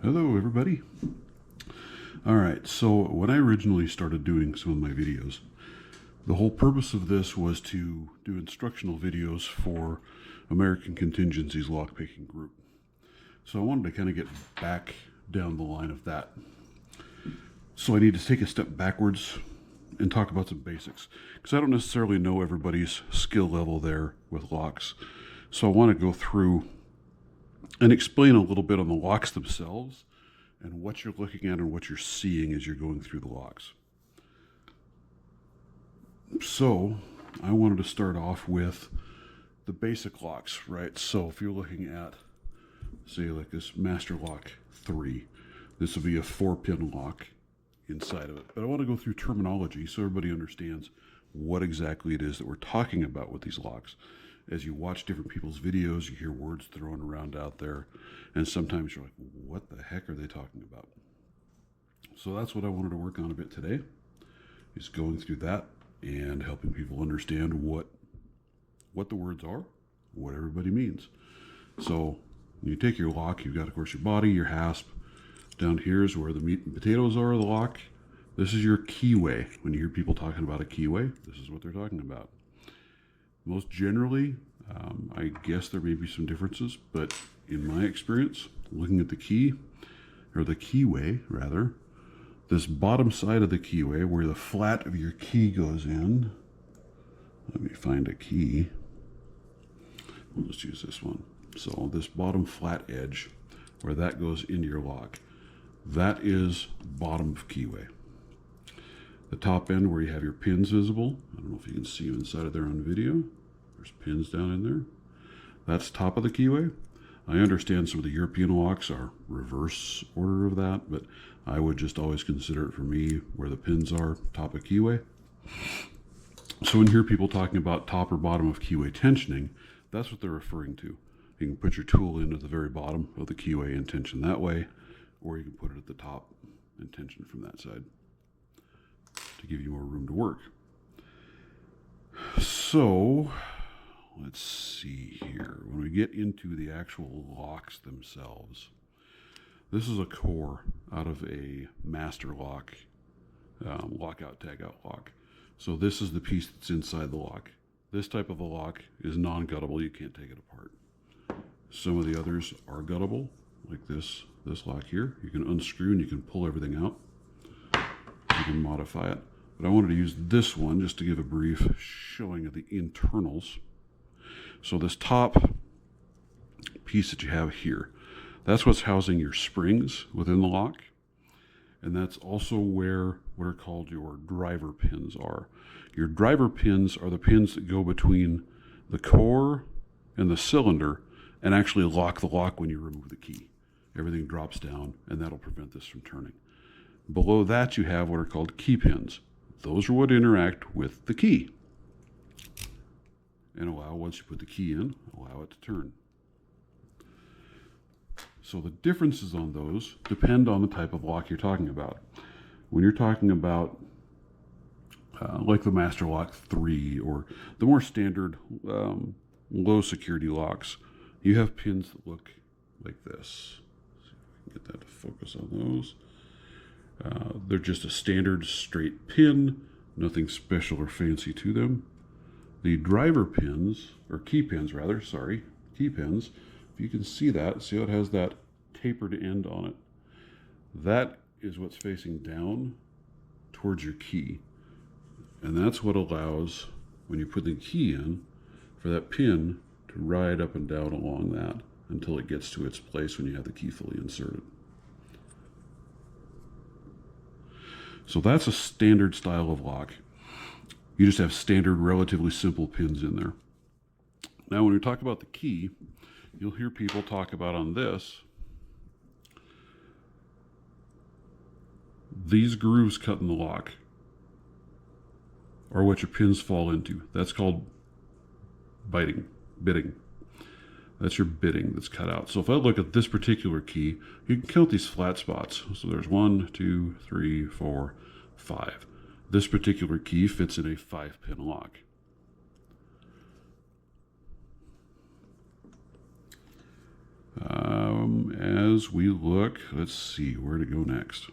Hello everybody. Alright, so when I originally started doing some of my videos, the whole purpose of this was to do instructional videos for American Contingency's lockpicking group. So I wanted to kind of get back down the line of that. So I need to take a step backwards and talk about some basics, because I don't necessarily know everybody's skill level there with locks. So I want to go through and explain a little bit on the locks themselves and what you're looking at and what you're seeing as you're going through the locks. So I wanted to start off with the basic locks, right? So if you're looking at, say, like this Master Lock 3, this will be a 4-pin lock inside of it. But I want to go through terminology so everybody understands what exactly it is that we're talking about with these locks. As you watch different people's videos, you hear words thrown around out there, and sometimes you're like, what the heck are they talking about? So that's what I wanted to work on a bit today, is going through that and helping people understand what the words are, what everybody means. So when you take your lock, you've got, of course, your body, your hasp. Down here is where the meat and potatoes are of the lock. This is your keyway. When you hear people talking about a keyway, this is what they're talking about. Most generally, I guess there may be some differences, but in my experience, looking at the key, or the keyway rather, this bottom side of the keyway where the flat of your key goes in, let me find a key, we'll just use this one. So this bottom flat edge where that goes into your lock, that is bottom of keyway. The top end where you have your pins visible, I don't know if you can see them inside of there on video, there's pins down in there, that's top of the keyway. I understand some of the European locks are reverse order of that, but I would just always consider it for me where the pins are, top of keyway. So when you hear people talking about top or bottom of keyway tensioning, that's what they're referring to. You can put your tool into the very bottom of the keyway and tension that way, or you can put it at the top and tension from that side to give you more room to work. So let's see here. When we get into the actual locks themselves, this is a core out of a Master Lock lockout tagout lock. So this is the piece that's inside the lock. This type of a lock is non-guttable. You can't take it apart. Some of the others are guttable, like this lock here. You can unscrew and you can pull everything out. You can modify it. But I wanted to use this one just to give a brief showing of the internals. So this top piece that you have here, that's what's housing your springs within the lock. And that's also where what are called your driver pins are. Your driver pins are the pins that go between the core and the cylinder and actually lock the lock when you remove the key. Everything drops down and that'll prevent this from turning. Below that you have what are called key pins. Those are what interact with the key and allow, once you put the key in, allow it to turn. So the differences on those depend on the type of lock you're talking about. When you're talking about like the Master Lock 3 or the more standard low security locks, you have pins that look like this. Let's see if we can get that to focus on those. They're just a standard straight pin, nothing special or fancy to them. The driver pins, or key pins rather, key pins, if you can see that, see how it has that tapered end on it. That is what's facing down towards your key. And that's what allows, when you put the key in, for that pin to ride up and down along that until it gets to its place when you have the key fully inserted. So that's a standard style of lock. You just have standard, relatively simple pins in there. Now, when we talk about the key, you'll hear people talk about on this, these grooves cut in the lock are what your pins fall into. That's called bitting. That's your bitting that's cut out. So if I look at this particular key, you can count these flat spots. So there's 1, 2, 3, 4, 5. This particular key fits in a 5-pin lock. As we look, let's see where to go next.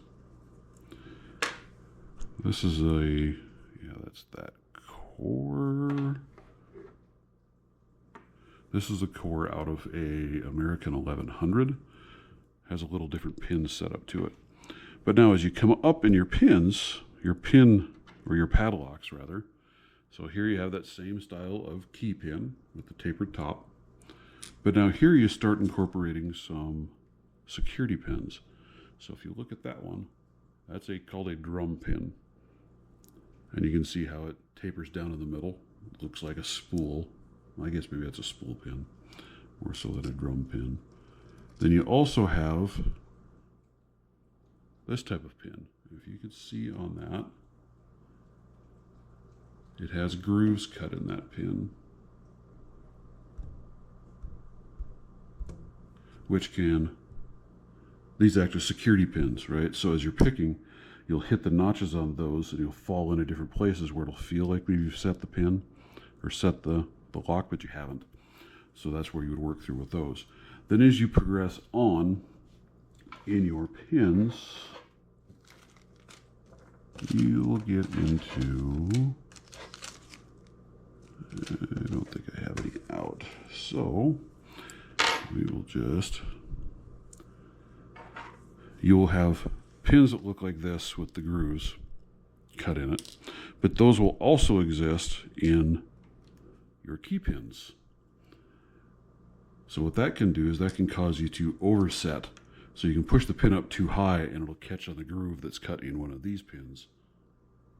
This is that's that core. This is a core out of a American 1100. Has a little different pin set up to it. But now as you come up in your pins, your pin, or your padlocks rather, so here you have that same style of key pin with the tapered top. But now here you start incorporating some security pins. So if you look at that one, that's called a drum pin. And you can see how it tapers down in the middle. It looks like a spool. I guess maybe that's a spool pin, more so than a drum pin. Then you also have this type of pin. If you can see on that, it has grooves cut in that pin, these act as security pins, right? So as you're picking, you'll hit the notches on those and you'll fall into different places where it'll feel like maybe you've set the pin or set the lock, but you haven't. So that's where you would work through with those. Then as you progress on in your pins, you'll get into, I don't think I have any out. So we will you'll have pins that look like this with the grooves cut in it, but those will also exist in your key pins. So what that can do is that can cause you to overset. So you can push the pin up too high and it'll catch on the groove that's cut in one of these pins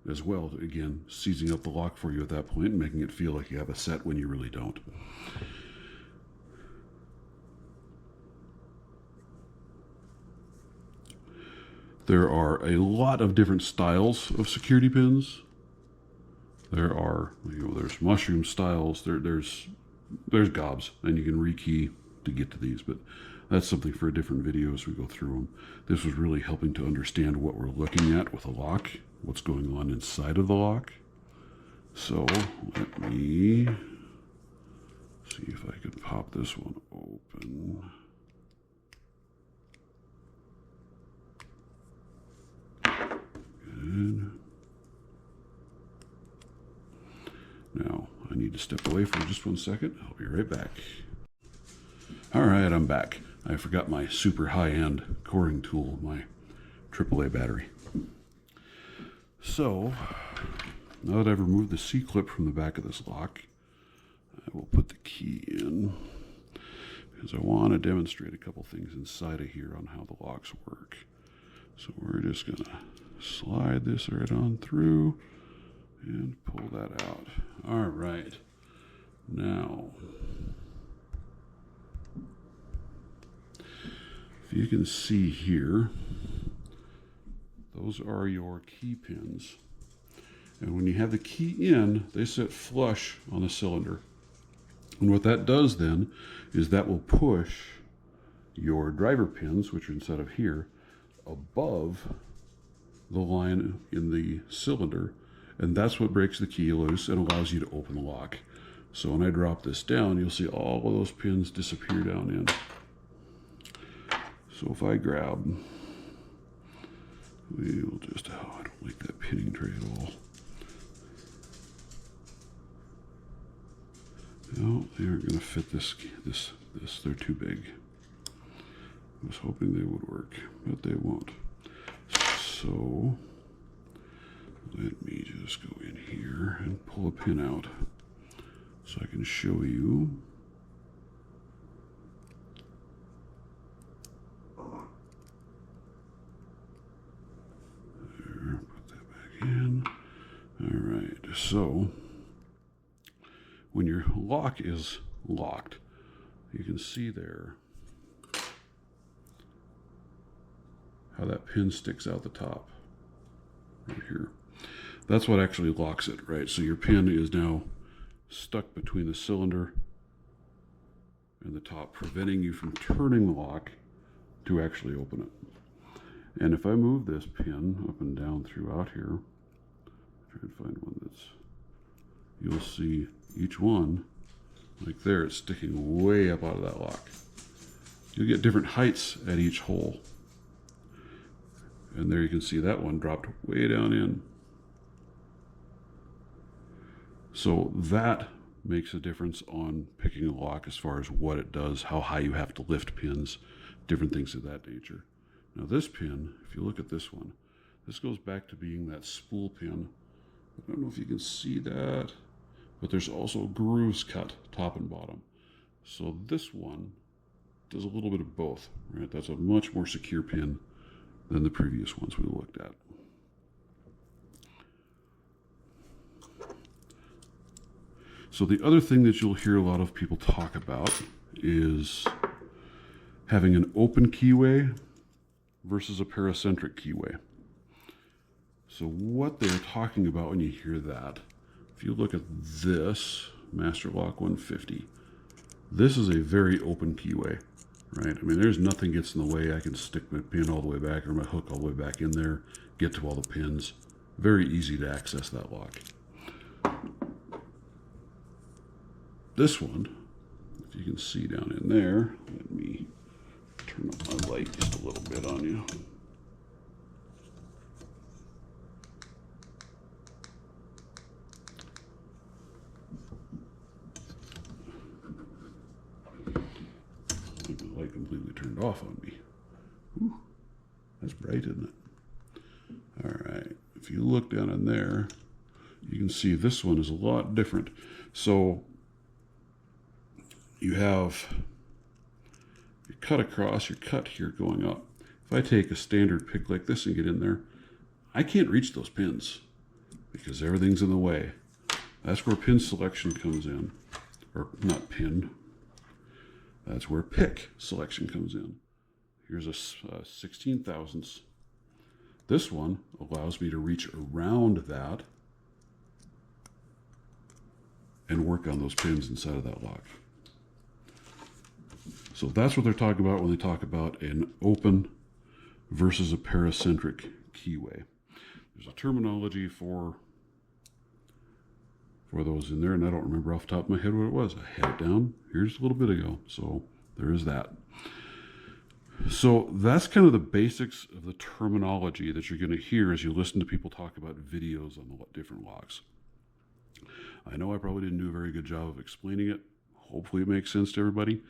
as well. Again, seizing up the lock for you at that point and making it feel like you have a set when you really don't. There are a lot of different styles of security pins. There's mushroom styles, there's gobs, and you can rekey to get to these, but that's something for a different video as we go through them. This was really helping to understand what we're looking at with a lock, what's going on inside of the lock. So let me see if I could pop this one open. Good. Now, I need to step away for just 1 second. I'll be right back. All right, I'm back. I forgot my super high-end coring tool, my AAA battery. So, now that I've removed the C-clip from the back of this lock, I will put the key in because I want to demonstrate a couple things inside of here on how the locks work. So we're just going to slide this right on through and pull that out. All right. Now, if you can see here, those are your key pins. And when you have the key in, they sit flush on the cylinder. And what that does then is that will push your driver pins, which are inside of here, above the line in the cylinder, and that's what breaks the key loose and allows you to open the lock. So when I drop this down, you'll see all of those pins disappear down in. So if I grab, we'll just, I don't like that pinning tray at all. No, they aren't going to fit this, they're too big. I was hoping they would work, but they won't. So let me just go in here and pull a pin out so I can show you. There, put that back in. All right, so when your lock is locked, you can see there how that pin sticks out the top right here. That's what actually locks it, right? So your pin is now stuck between the cylinder and the top, preventing you from turning the lock to actually open it. And if I move this pin up and down throughout here, try and find one that's, you'll see each one, like there, it's sticking way up out of that lock. you'll get different heights at each hole. And there you can see that one dropped way down in. So that makes a difference on picking a lock as far as what it does, how high you have to lift pins, different things of that nature. Now this pin, if you look at this one, this goes back to being that spool pin. I don't know if you can see that, but there's also grooves cut top and bottom. So this one does a little bit of both, right? That's a much more secure pin than the previous ones we looked at. So the other thing that you'll hear a lot of people talk about is having an open keyway versus a paracentric keyway. So what they're talking about when you hear that, if you look at this Master Lock 150, this is a very open keyway, right? I mean, there's nothing gets in the way. I can stick my pin all the way back or my hook all the way back in there, get to all the pins. Very easy to access that lock. This one, if you can see down in there, let me turn up my light just a little bit on you. The light completely turned off on me. Whew, that's bright, isn't it? All right, if you look down in there, you can see this one is a lot different. So you have your cut across, your cut here going up. If I take a standard pick like this and get in there, I can't reach those pins because everything's in the way. That's where pin selection comes in, or not pin, that's where pick selection comes in. Here's a 16 thousandths. This one allows me to reach around that and work on those pins inside of that lock. So that's what they're talking about when they talk about an open versus a paracentric keyway. There's a terminology for those in there, and I don't remember off the top of my head what it was. I had it down here just a little bit ago, so there is that. So that's kind of the basics of the terminology that you're going to hear as you listen to people talk about videos on the different locks. I know I probably didn't do a very good job of explaining it. Hopefully it makes sense to everybody.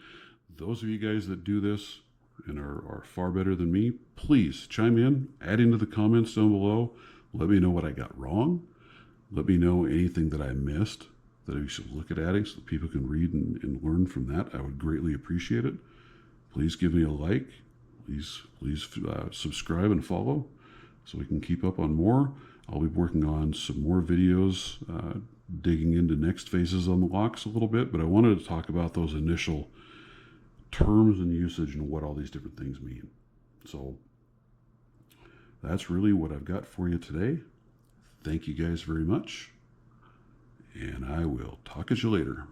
Those of you guys that do this and are far better than me, please chime in, add into the comments down below. Let me know what I got wrong. Let me know anything that I missed that I should look at adding so that people can read and learn from that. I would greatly appreciate it. Please give me a like. Please subscribe and follow so we can keep up on more. I'll be working on some more videos, digging into next phases on the locks a little bit, but I wanted to talk about those initial terms and usage and what all these different things mean. So that's really what I've got for you today. Thank you guys very much, and I will talk at you later.